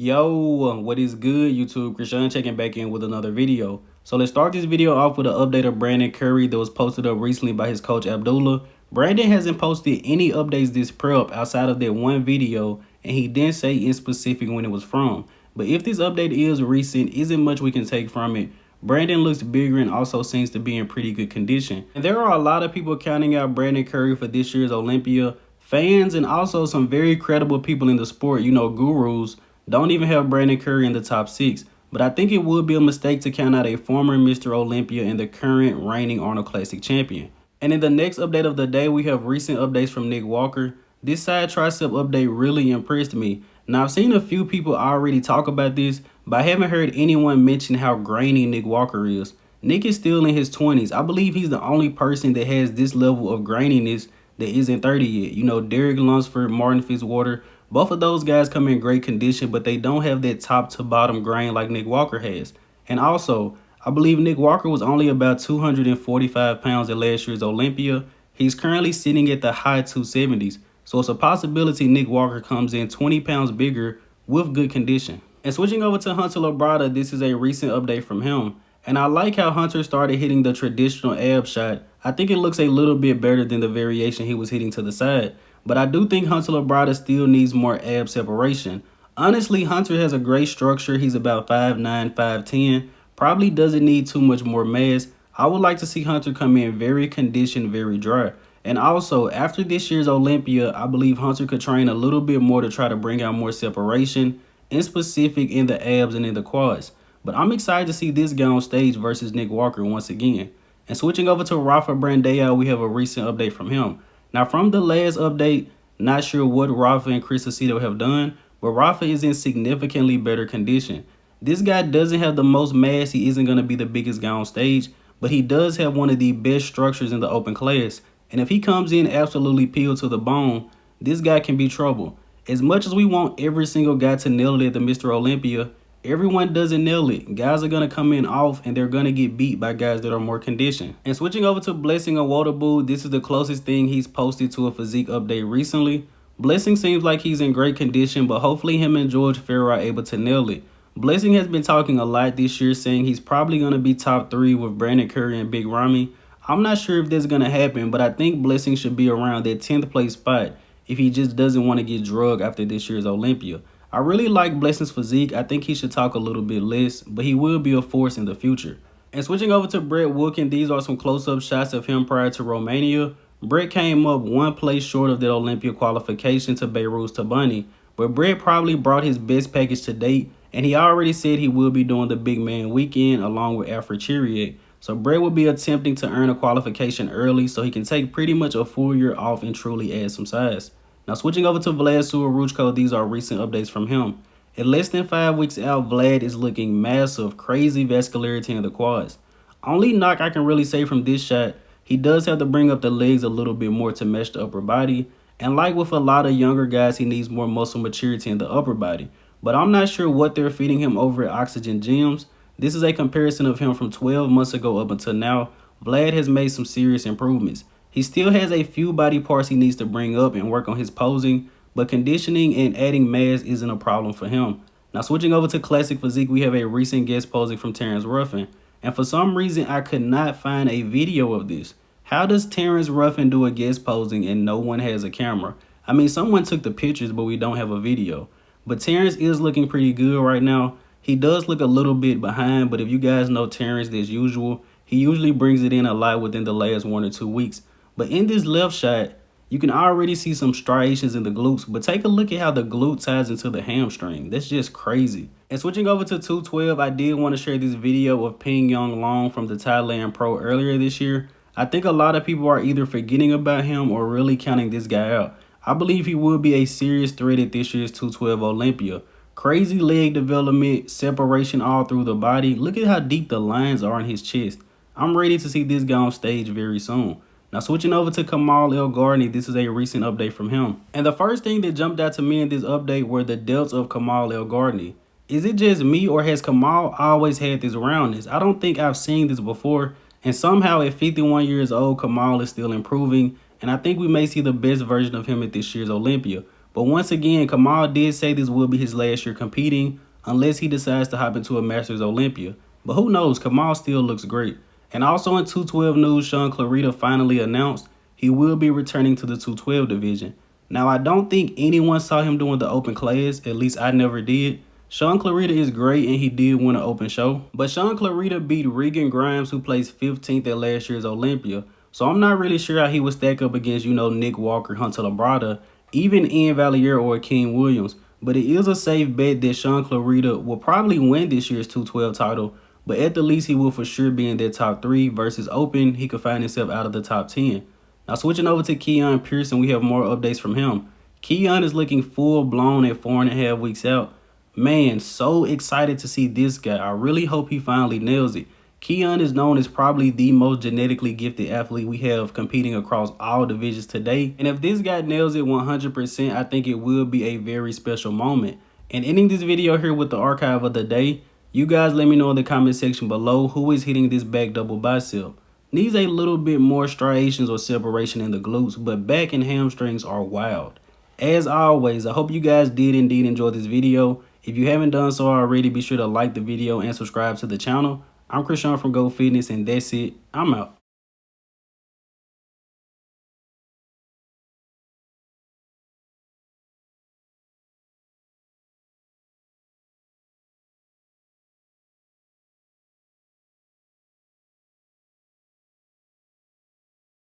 Yo, what is good, YouTube? Krishan checking back in with another video. So let's start this video off with an update of Brandon Curry that was posted up recently by his coach Abdullah. Brandon hasn't posted any updates this prep outside of that one video, and he didn't say in specific when it was from. But if this update is recent, isn't much we can take from it. Brandon looks bigger and also seems to be in pretty good condition. And there are a lot of people counting out Brandon Curry for this year's Olympia. Fans and also some very credible people in the sport, gurus, don't even have Brandon Curry in the top 6, but I think it would be a mistake to count out a former Mr. Olympia and the current reigning Arnold Classic champion. And in the next update of the day, we have recent updates from Nick Walker. This side tricep update really impressed me. Now, I've seen a few people already talk about this, but I haven't heard anyone mention how grainy Nick Walker is. Nick is still in his 20s. I believe he's the only person that has this level of graininess that isn't 30 yet. Derek Lunsford, Martin Fitzwater, both of those guys come in great condition, but they don't have that top to bottom grain like Nick Walker has. And also, I believe Nick Walker was only about 245 pounds at last year's Olympia. He's currently sitting at the high 270s. So it's a possibility Nick Walker comes in 20 pounds bigger with good condition. And switching over to Hunter Labrada, this is a recent update from him. And I like how Hunter started hitting the traditional ab shot. I think it looks a little bit better than the variation he was hitting to the side. But I do think Hunter Labrada still needs more ab separation. Honestly, Hunter has a great structure. He's about 5'9", 5'10". Probably doesn't need too much more mass. I would like to see Hunter come in very conditioned, very dry. And also, after this year's Olympia, I believe Hunter could train a little bit more to try to bring out more separation, in specific in the abs and in the quads. But I'm excited to see this guy on stage versus Nick Walker once again. And switching over to Rafael Brandão, we have a recent update from him. Now, from the last update, not sure what Rafa and Chris Aceto have done, but Rafa is in significantly better condition. This guy doesn't have the most mass. He isn't going to be the biggest guy on stage, but he does have one of the best structures in the open class. And if he comes in absolutely peeled to the bone, this guy can be trouble. As much as we want every single guy to nail it at the Mr. Olympia, everyone doesn't nail it. Guys are going to come in off and they're going to get beat by guys that are more conditioned. And switching over to Blessing Awodibu, this is the closest thing he's posted to a physique update recently. Blessing seems like he's in great condition, but hopefully him and George Farrell are able to nail it. Blessing has been talking a lot this year, saying he's probably going to be top 3 with Brandon Curry and Big Ramy. I'm not sure if this is going to happen, but I think Blessing should be around that 10th place spot if he just doesn't want to get drugged after this year's Olympia. I really like Blessing's physique. I think he should talk a little bit less, but he will be a force in the future. And switching over to Brett Wilkin, these are some close-up shots of him prior to Romania. Brett came up 1 place short of that Olympia qualification to Beirut's Tabani, but Brett probably brought his best package to date, and he already said he will be doing the big man weekend along with Alfred Chiriac. So Brett will be attempting to earn a qualification early so he can take pretty much a full year off and truly add some size. Now, switching over to Vlad Suhoruchko, these are recent updates from him. At less than 5 weeks out, Vlad is looking massive, crazy vascularity in the quads. Only knock I can really say from this shot, he does have to bring up the legs a little bit more to mesh the upper body. And like with a lot of younger guys, he needs more muscle maturity in the upper body. But I'm not sure what they're feeding him over at Oxygen Gyms. This is a comparison of him from 12 months ago up until now. Vlad has made some serious improvements. He still has a few body parts he needs to bring up and work on his posing, but conditioning and adding mass isn't a problem for him. Now, switching over to Classic Physique, we have a recent guest posing from Terrence Ruffin. And for some reason, I could not find a video of this. How does Terrence Ruffin do a guest posing and no one has a camera? I mean, someone took the pictures, but we don't have a video. But Terrence is looking pretty good right now. He does look a little bit behind, but if you guys know Terrence as usual, he usually brings it in a lot within the last 1 or 2 weeks. But in this left shot, you can already see some striations in the glutes, but take a look at how the glute ties into the hamstring. That's just crazy. And switching over to 212, I did want to share this video of YunLong from the Thailand Pro earlier this year. I think a lot of people are either forgetting about him or really counting this guy out. I believe he will be a serious threat at this year's 212 Olympia. Crazy leg development, separation all through the body. Look at how deep the lines are in his chest. I'm ready to see this guy on stage very soon. Now, switching over to Kamal Elgargni, this is a recent update from him. And the first thing that jumped out to me in this update were the delts of Kamal Elgargni. Is it just me, or has Kamal always had this roundness? I don't think I've seen this before. And somehow at 51 years old, Kamal is still improving. And I think we may see the best version of him at this year's Olympia. But once again, Kamal did say this will be his last year competing unless he decides to hop into a Masters Olympia. But who knows, Kamal still looks great. And also in 212 news, Shaun Clarida finally announced he will be returning to the 212 division. Now, I don't think anyone saw him doing the open class, at least I never did. Shaun Clarida is great and he did win an open show. But Shaun Clarida beat Regan Grimes, who placed 15th at last year's Olympia. So I'm not really sure how he would stack up against, Nick Walker, Hunter Labrada, even Ian Valier or King Williams. But it is a safe bet that Shaun Clarida will probably win this year's 212 title. But at the least, he will for sure be in that top 3 versus open. He could find himself out of the top 10. Now, switching over to Keone Pearson, we have more updates from him. Keone is looking full-blown at 4.5 weeks out. Man, so excited to see this guy. I really hope he finally nails it. Keone is known as probably the most genetically gifted athlete we have competing across all divisions today. And if this guy nails it 100%, I think it will be a very special moment. And ending this video here with the archive of the day, you guys let me know in the comment section below who is hitting this back double bicep. Needs a little bit more striations or separation in the glutes, but back and hamstrings are wild. As always, I hope you guys did indeed enjoy this video. If you haven't done so already, be sure to like the video and subscribe to the channel. I'm Krishan from Go Fitness, and that's it. I'm out.